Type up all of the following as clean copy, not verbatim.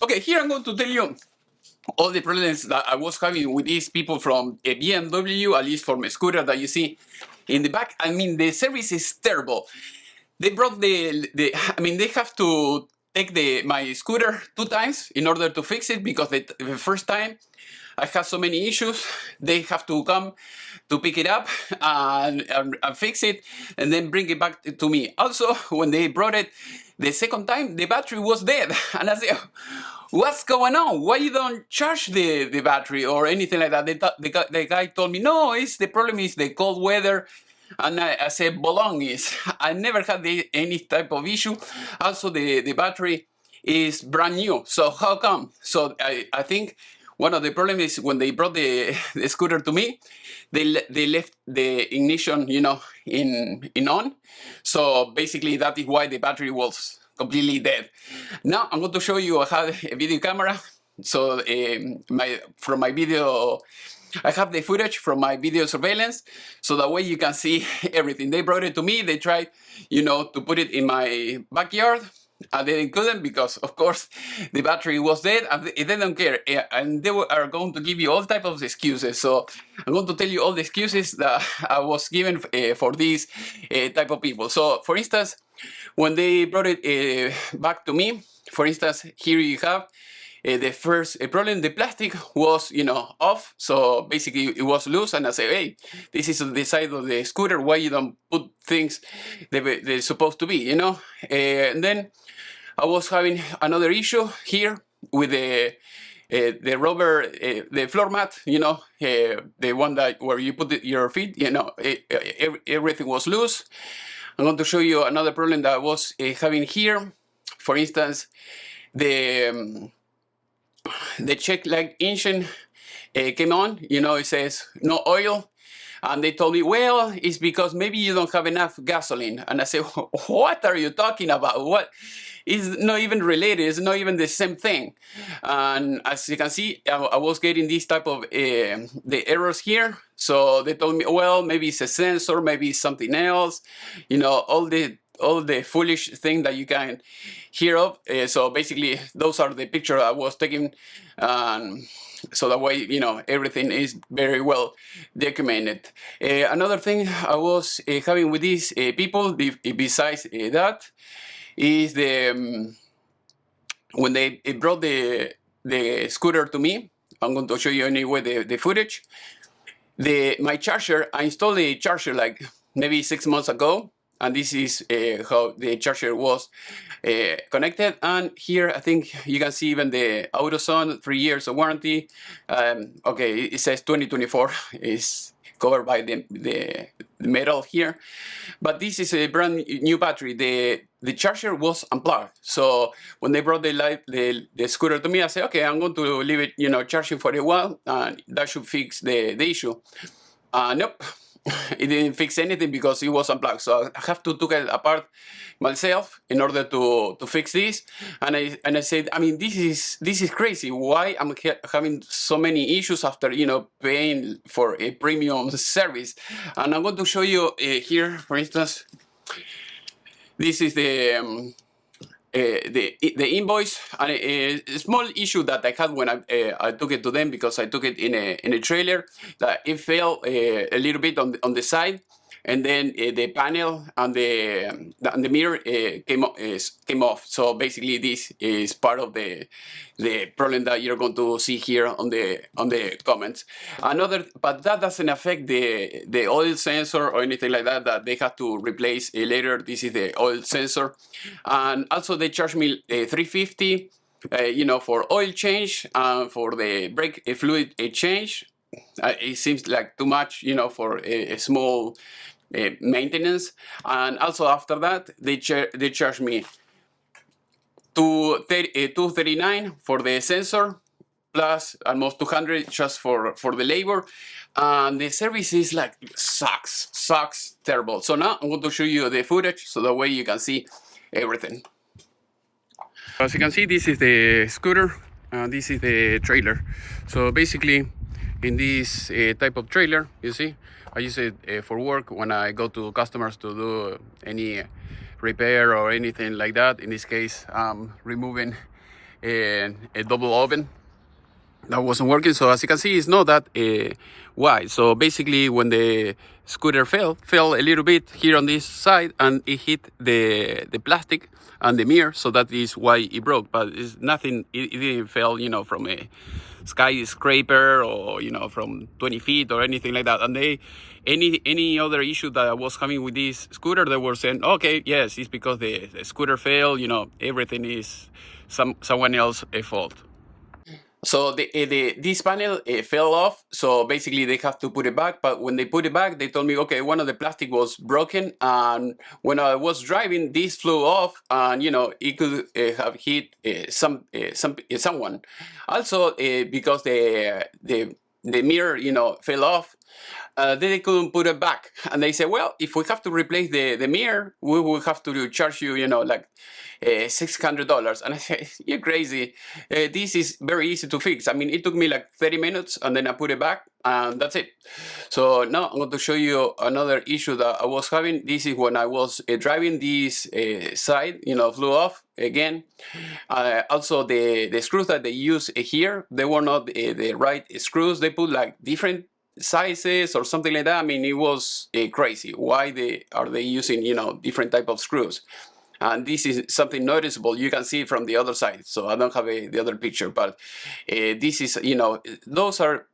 Okay, here I'm going to tell you all the problems that I was having with these people from a BMW, at least for my scooter that you see in the back. I mean, the service is terrible. They brought I mean, they have to take my scooter 2 times in order to fix it, because the first time I had so many issues, they have to come to pick it up and fix it and then bring it back to me. Also, when they brought it the second time, the battery was dead. And I said, what's going on? Why you don't charge the battery or anything like that? The guy told me, no, the problem is the cold weather. And I said, Bolognes. I never had any type of issue. Also, the battery is brand new. So how come? So I think one of the problems is when they brought the scooter to me, they left the ignition, in on. So basically, that is why the battery was completely dead. Now I'm going to show you. I have a video camera. So from my video, I have the footage from my video surveillance, so that way you can see everything. They brought it to me. They tried, to put it in my backyard. And they couldn't, because, of course, the battery was dead, and they don't care. And they are going to give you all types of excuses. So I'm going to tell you all the excuses that I was given for these type of people. So, for instance, when they brought it back to me, for instance, here you have the first problem. The plastic was, off. So basically it was loose, and I said, hey, this is the side of the scooter. Why you don't put things they're supposed to be, and then I was having another issue here with the rubber, the floor mat, the one that where you put your feet, everything was loose. I'm going to show you another problem that I was having here. For instance, the check light engine came on, it says no oil. And they told me, well, it's because maybe you don't have enough gasoline. And I said, what are you talking about? What? It's not even related. It's not even the same thing. And as you can see, I was getting this type of the errors here. So they told me, well, maybe it's a sensor, maybe it's something else. All the foolish thing that you can hear of. So basically, those are the picture I was taking. So that way, everything is very well documented. Another thing I was having with these people, besides that, is when they brought the scooter to me. I'm going to show you anyway the footage. My charger, I installed a charger like maybe 6 months ago. And this is how the charger was connected. And here, I think you can see even the AutoZone 3 years of warranty. Okay, it says 2024 is covered by the metal here. But this is a brand new battery. The charger was unplugged. So when they brought the scooter to me, I said, okay, I'm going to leave it, charging for a while, and that should fix the issue. Nope. It didn't fix anything because it was unplugged. So I have to take it apart myself in order to fix this. And I said, I mean, this is crazy. Why I'm having so many issues after paying for a premium service? And I'm going to show you here, for instance. This is the invoice, and a small issue that I had when I took it to them, because I took it in a trailer, that it fell a little bit on the side, and then the panel and the mirror came off. So basically, this is part of the problem that you're going to see here on the comments. But that doesn't affect the oil sensor or anything like that they have to replace later. This is the oil sensor, and also they charged me $350, for oil change and for the brake fluid change. It seems like too much, for a small maintenance. And also after that, they charge me $239 for the sensor, plus almost $200 just for the labor. And the service is like sucks terrible. So now I'm going to show you the footage, so that way you can see everything. As you can see, this is the scooter, and this is the trailer. So basically, in this type of trailer, you see, I use it for work when I go to customers to do any repair or anything like that. In this case, I'm removing a double oven that wasn't working. So as you can see, it's not that wide. So basically, when the scooter fell a little bit here on this side, and it hit the plastic and the mirror. So that is why it broke. But it's nothing. It didn't fall, from a skyscraper or from 20 feet or anything like that. And any other issue that I was having with this scooter, they were saying, okay, yes, it's because the scooter fell. Everything is someone else's fault. So this panel fell off, so basically they have to put it back. But when they put it back, they told me, okay, one of the plastic was broken, and when I was driving, this flew off, and it could have hit someone. Also, because the mirror, fell off. They couldn't put it back, and they said, well, if we have to replace the mirror, we will have to charge you, like $600. And I said, you're crazy. This is very easy to fix. I mean, it took me like 30 minutes, and then I put it back, and that's it. So now I'm going to show you another issue that I was having. This is when I was driving. This side, flew off again. Also, the screws that they use here, they were not the right screws. They put like different sizes or something like that. I mean, it was crazy. Why are they using different type of screws? And this is something noticeable. You can see from the other side. So I don't have the other picture, but this is those are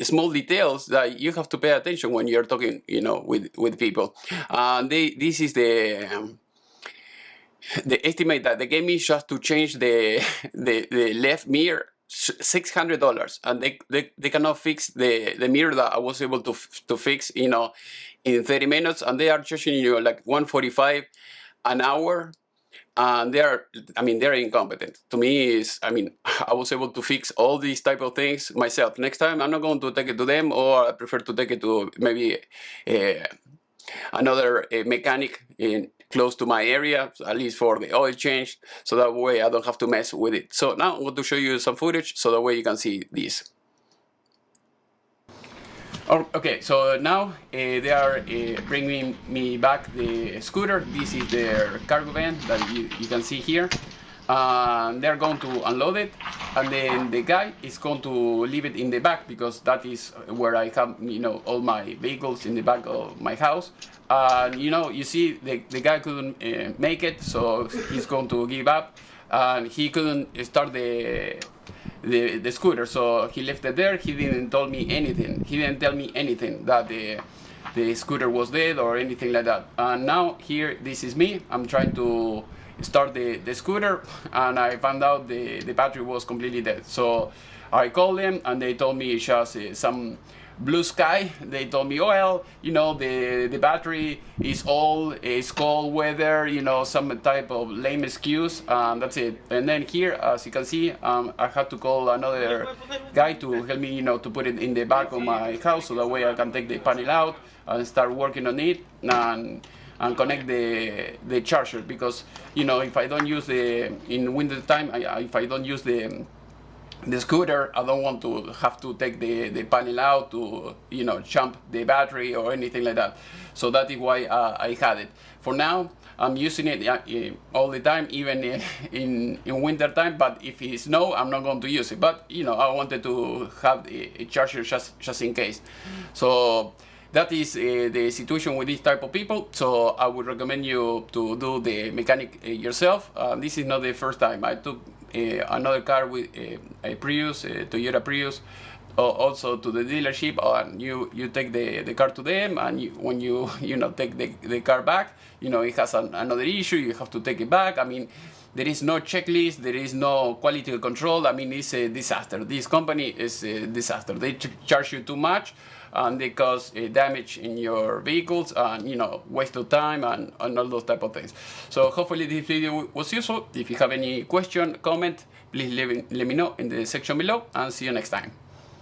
small details that you have to pay attention when you're talking with people. And this is the estimate that they gave me just to change the left mirror. $600, and they cannot fix the mirror that I was able to fix in 30 minutes, and they are charging like $145 an hour, and they're incompetent. To me, I was able to fix all these type of things myself. Next time, I'm not going to take it to them, or I prefer to take it to maybe another mechanic close to my area, at least for the oil change, so that way I don't have to mess with it. So now I'm going to show you some footage, so that way you can see this. Okay, so now they are bringing me back the scooter. This is their cargo van that you can see here. They're going to unload it, and then the guy is going to leave it in the back, because that is where I have all my vehicles, in the back of my house. You see the guy couldn't make it, so he's going to give up, and he couldn't start the scooter, so he left it there. He didn't tell me anything. He didn't tell me anything that the scooter was dead or anything like that. And now here, this is me. I'm trying to start the scooter, and I found out the battery was completely dead. So I called them, and they told me it's just some blue sky. They told me, well, the battery is old, it's cold weather, some type of lame excuse, and that's it. And then here, as you can see, I had to call another guy to help me, to put it in the back of my house, so that way I can take the panel out and start working on it, and connect the charger, because if I don't use in winter time, if I don't use the scooter, I don't want to have to take the panel out to jump the battery or anything like that. So that is why I had it. For now, I'm using it all the time, even in winter time. But if it's snow, I'm not going to use it. But I wanted to have a charger just in case. So that is the situation with this type of people. So I would recommend you to do the mechanic yourself. This is not the first time. I took another car with a Prius, a Toyota Prius, also to the dealership, and you take the car to them, and when you take the car back, it has another issue. You have to take it back. I mean, there is no checklist, there is no quality control. I mean, it's a disaster. This company is a disaster. They charge you too much, and they cause damage in your vehicles, and waste of time, and all those type of things. So hopefully this video was useful. If you have any question, comment, please let me know in the section below, and see you next time.